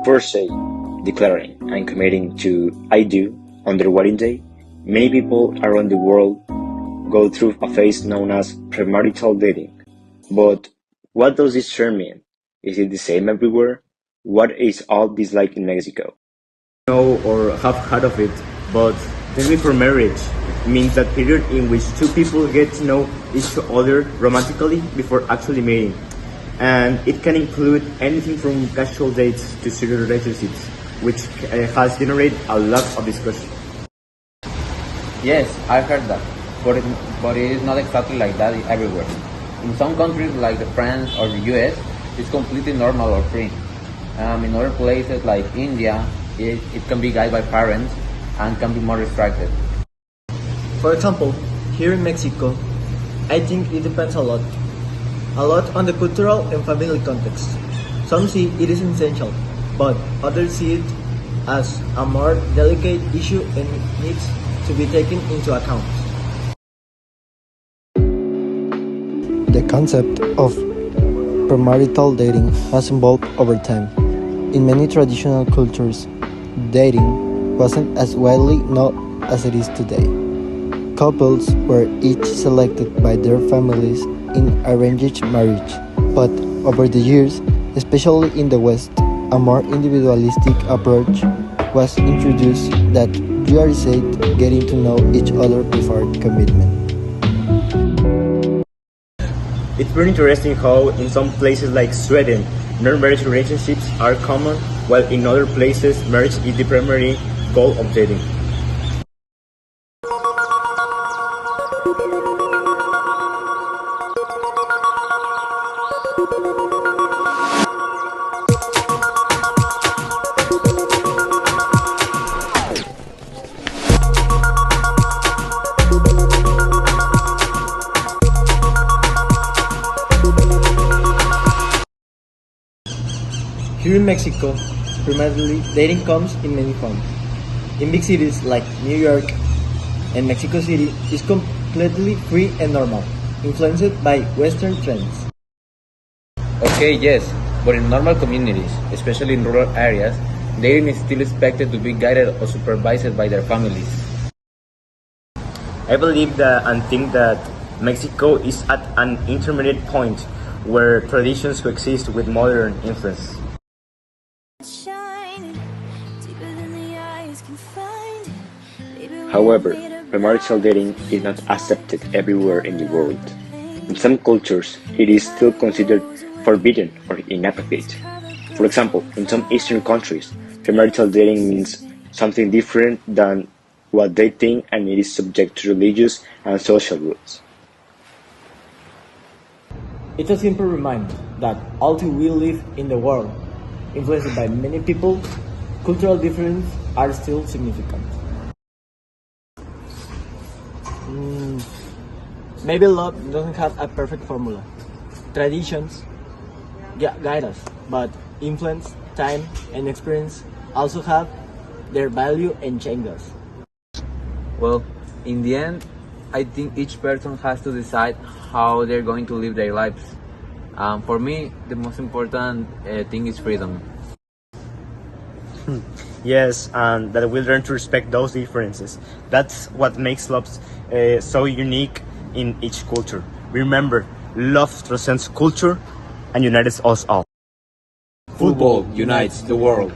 first say, declaring and committing to I do on their wedding day, many people around the world go through a phase known as premarital dating. But what does this term mean? Is it the same everywhere? What is all this like in Mexico? Know or have heard of it, but dating for marriage means that period in which two people get to know each other romantically before actually meeting. And it can include anything from casual dates to serious relationships, which has generated a lot of discussion. Yes, I heard that, but it is not exactly like that everywhere. In some countries like France or the US, it's completely normal or free. In other places like India, it can be guided by parents and can be more restricted. For example, here in Mexico, I think it depends a lot on the cultural and family context. Some see it is essential, but others see it as a more delicate issue and needs to be taken into account. The concept of premarital dating has evolved over time. In many traditional cultures, dating wasn't as widely known as it is today. Couples were each selected by their families in arranged marriage, but over the years, especially in the West, a more individualistic approach was introduced that prioritized getting to know each other before commitment. It's very interesting how in some places like Sweden, non-marriage relationships are common, while in other places marriage is the primary goal of dating. Here in Mexico, primarily dating comes in many forms. In big cities like New York and Mexico City, it's completely free and normal, influenced by Western trends. Okay, yes, but in normal communities, especially in rural areas, dating is still expected to be guided or supervised by their families. I believe that and think that Mexico is at an intermediate point where traditions coexist with modern influence. However, premarital dating is not accepted everywhere in the world. In some cultures, it is still considered forbidden or inappropriate. For example, in some Eastern countries, premarital dating means something different than what they think, and it is subject to religious and social rules. It's a simple reminder that although we live in the world influenced by many people, cultural differences are still significant. Maybe love doesn't have a perfect formula. Traditions guide us, but influence, time, and experience also have their value and change us. Well, in the end, I think each person has to decide how they're going to live their lives. For me, the most important thing is freedom. Yes, and that we learn to respect those differences. That's what makes love so unique in each culture. Remember, love transcends culture and unites us all. Football unites the world.